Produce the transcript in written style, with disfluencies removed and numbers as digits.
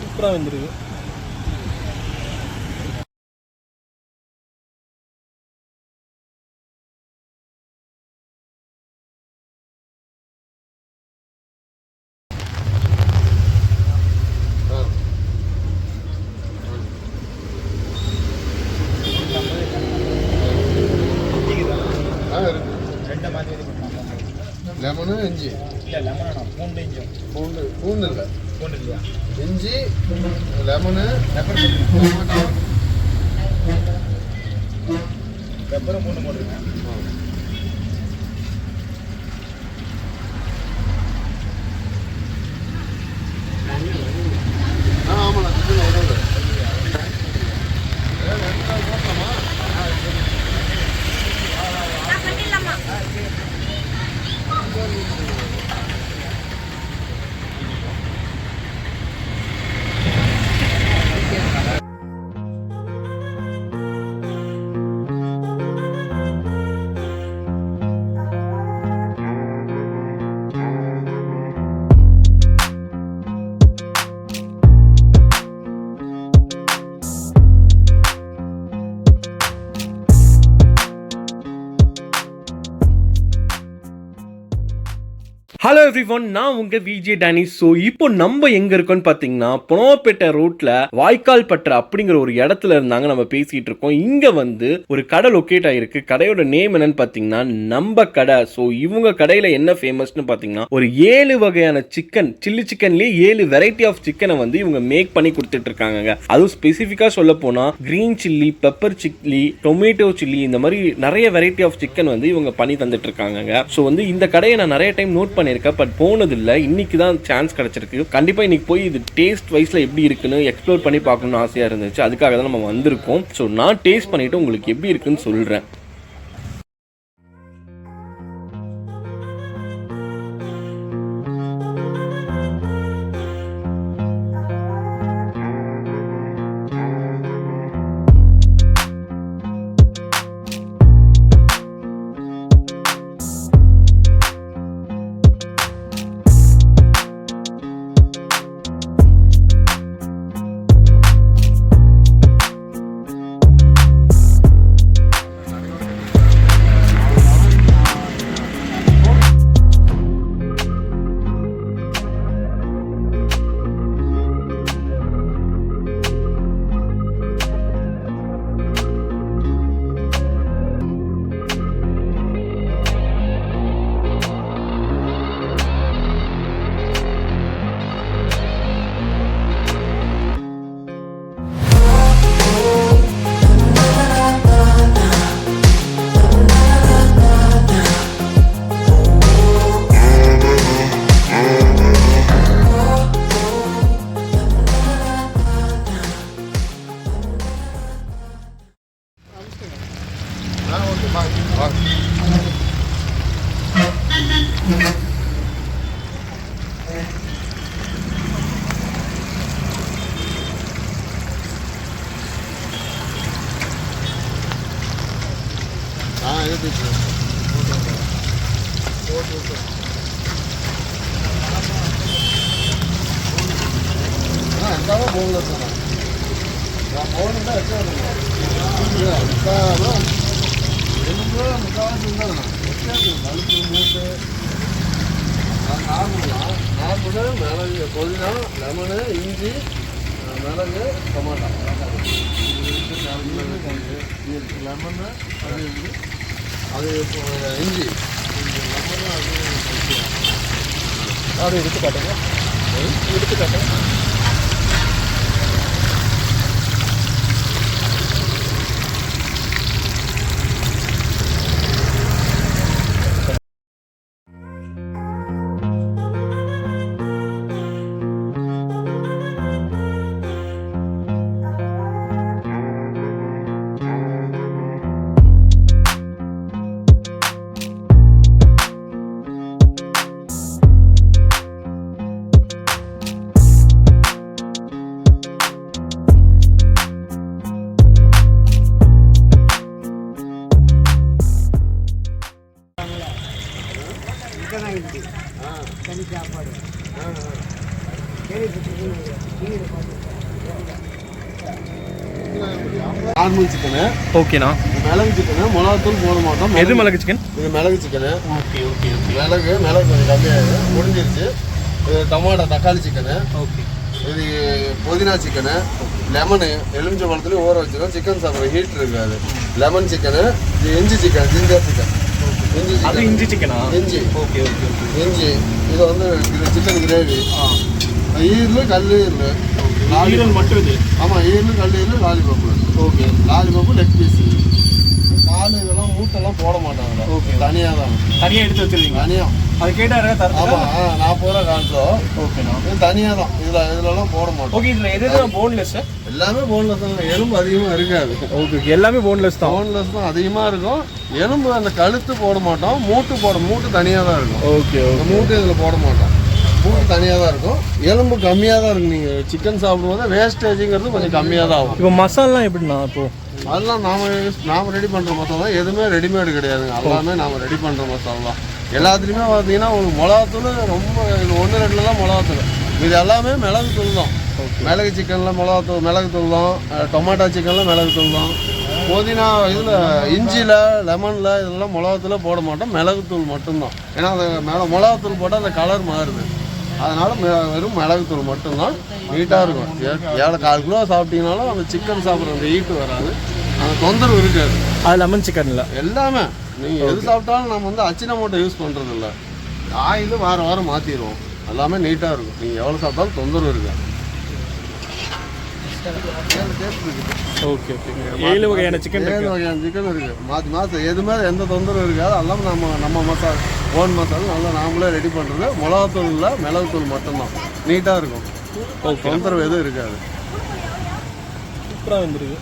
சூப்பராக வந்துருக்கு. லெமனு இஞ்சி இல்லை லெமனா பூண்டு இஞ்சும் பூண்டு இல்லை பூண்டு இல்லையா இஞ்சி லெமனு பெப்பரும் பூண்டு போட்டுருக்கேன். ஆமாண்ணா சிக்கன் உடம்பு ஹலோ எவ்ரிவன், நான் உங்க விஜே டேனி. ஸோ இப்போ நம்ம எங்க இருக்கோம்னு பார்த்தீங்கன்னா பொனோப்பேட்டை ரோட்ல வாய்க்கால் பற்ற அப்படிங்கிற ஒரு இடத்துல இருந்தாங்க நம்ம பேசிட்டு இருக்கோம். இங்க வந்து ஒரு கடை லொக்கேட் ஆயிருக்கு. கடையோட நேம் என்னன்னு பார்த்தீங்கன்னா நம்ம கடை. ஸோ இவங்க கடையில என்ன ஃபேமஸ்னு பார்த்தீங்கன்னா ஒரு 7 வகையான சிக்கன், சில்லி சிக்கன்லேயே 7 வெரைட்டி ஆஃப் சிக்கனை வந்து இவங்க மேக் பண்ணி கொடுத்துட்டு இருக்காங்க. அதுவும் ஸ்பெசிஃபிக்கா சொல்ல போனா green chilli, pepper chilli, tomato chilli, இந்த மாதிரி நிறைய வெரைட்டி ஆஃப் சிக்கன் வந்து இவங்க பண்ணி தந்துட்டு இருக்காங்க. ஸோ வந்து இந்த கடையை நான் நிறைய டைம் நோட் பண்ணி பட் போனதில்லை. இன்னைக்கு தான் சான்ஸ் கிடைச்சிருக்கு. கண்டிப்பா இன்னைக்கு போய் இது டேஸ்ட் வைஸ்ல எப்படி இருக்குன்னு எக்ஸ்ப்ளோர் பண்ணி பார்க்கணும்னு ஆசையா இருந்துச்சு. அதுக்காக தான் நம்ம வந்திருக்கோம். ஸோ நான் டேஸ்ட் பண்ணிட்டு உங்களுக்கு எப்படி இருக்குன்னு சொல்றேன். மிளகு, புதினா, லெமனு, இஞ்சி, மிளகு, டொமாட்டோ, லெமனு, அது இஞ்சி, அது எடுத்து காட்டுங்க, எடுத்து காட்டுங்க. சிக்கன் ஆகிடுச்சு தனி சாப்பாடு நார்மல் சிக்கனு, ஓகேண்ணா. மிளகு சிக்கனு, மிளகாத்தூள் போட மாட்டோம். எது மிளகு சிக்கன்? இது மிளகு சிக்கனு. Okay okay okay. மிளகு கொஞ்சம் கம்மியாகுது, முடிஞ்சிருச்சு. இது டொமாட்டோ தக்காளி சிக்கனு, ஓகே. இது புதினா சிக்கனு, லெமனு எலுமிச்சை பழத்துலேயும் ஊற வச்சுக்கோம். சிக்கன் சாப்பிட்ற ஹீட் இருக்காது. லெமன் சிக்கனு, இது இஞ்சி சிக்கன், ஜிஞ்சர் சிக்கன். இஞ்சி அது சிக்கன், இஞ்சி சிக்கனா? இஞ்சி. Okay okay okay. இஞ்சி. இது வந்து சிக்கன் கிரேவி. ஈரல் கல்லீரல். ஈரல் மட்டும் இது? ஆமாம், ஈரல் கல்லீரல், lollipop. Okay, lollipop, leg piece. கால் இதெல்லாம் மூட்டெல்லாம் போட மாட்டாங்க. ஓகே, தனியாக தான். தனியாக எடுத்து வச்சிருவீங்க? தனியாக. அது கேட்டாரு தர? ஆமாம், 40 ரூபா காமிச்சோம். ஓகேண்ணா. இது தனியாக தான். இதுலலாம் போட மாட்டோம். ஓகே, இதில் எது போன்லெஸ்? எல்லாமே போன்லெஸ் தான். எலும்பு அதிகமாக இருக்காது. ஓகே, எல்லாமே போன்லெஸ் தான். போன்லெஸ் தான் அதிகமாக இருக்கும். எலும்பு அந்த கழுத்து போட மாட்டோம். மூட்டு தனியாக தான் இருக்கும். Okay okay. மூட்டு இதில் போட மாட்டோம். மூட்டு தனியாக தான் இருக்கும். எலும்பு கம்மியாக தான் இருக்கும். நீங்கள் சிக்கன் சாப்பிடும்போது வேஸ்டேஜுங்கிறது கொஞ்சம் கம்மியாக தான் ஆகும். இப்போ மசாலாம் எப்படிண்ணா? இப்போ அதெல்லாம் நாம் ரெடி பண்ணுற மசாலா எதுவுமே ரெடிமேடு கிடையாதுங்க. எல்லாமே நாம் ரெடி பண்ணுற மசாலா தான். எல்லாத்துலேயுமே பார்த்தீங்கன்னா உங்களுக்கு மிளகாத்தூள் ரொம்ப 1-2 தான் மிளகாத்தூள். இது எல்லாமே மிளகுத்தூள் தான். மிளகு சிக்கனில் மிளகுத்தூள் தான். டொமாட்டோ சிக்கனில் மிளகுத்தூள் தான். புதினா இதில் இஞ்சியில் லெமனில் இதெல்லாம் மிளகாத்தூள் போட மாட்டோம். மிளகுத்தூள் மட்டும்தான். ஏன்னா அந்த மிளகாத்தூள் போட்டால் அந்த கலர் மாறுது. அதனால் வெறும் மிளகுத்தூள் மட்டும்தான். நீட்டாக இருக்கும். 4 கிலோ சாப்பிட்டீங்கனாலும் அந்த சிக்கன் சாப்பிட்ற அந்த ஹீட்டு வராது. அந்த தொந்தரவு இருக்காது. அது லெமன் சிக்கனில் எல்லாமே நீங்கள் எது சாப்பிட்டாலும் நம்ம வந்து அச்சினமோட்டோ யூஸ் பண்ணுறது இல்லை. ஆயில் வாரம் மாற்றிடுவோம். எல்லாமே நீட்டாக இருக்கும். நீங்கள் எவ்வளோ சாப்பிட்டாலும் தொந்தரவு இருக்காது. Okay okay. 7 வகையான சிக்கன் 7 வகையான சிக்கன் இருக்குது. மாதம் எதுவுமே எந்த தொந்தரவு இருக்காது. எல்லாம் நம்ம மசாலா ஓன் மசாலா நல்லா நாமளே ரெடி பண்ணுறது. மிளகாத்தூள் இல்லை, மிளகுத்தூள் மட்டும்தான். நீட்டாக இருக்கும். தொந்தரவு எதுவும் இருக்காது. சூப்பராக வந்துருக்கு.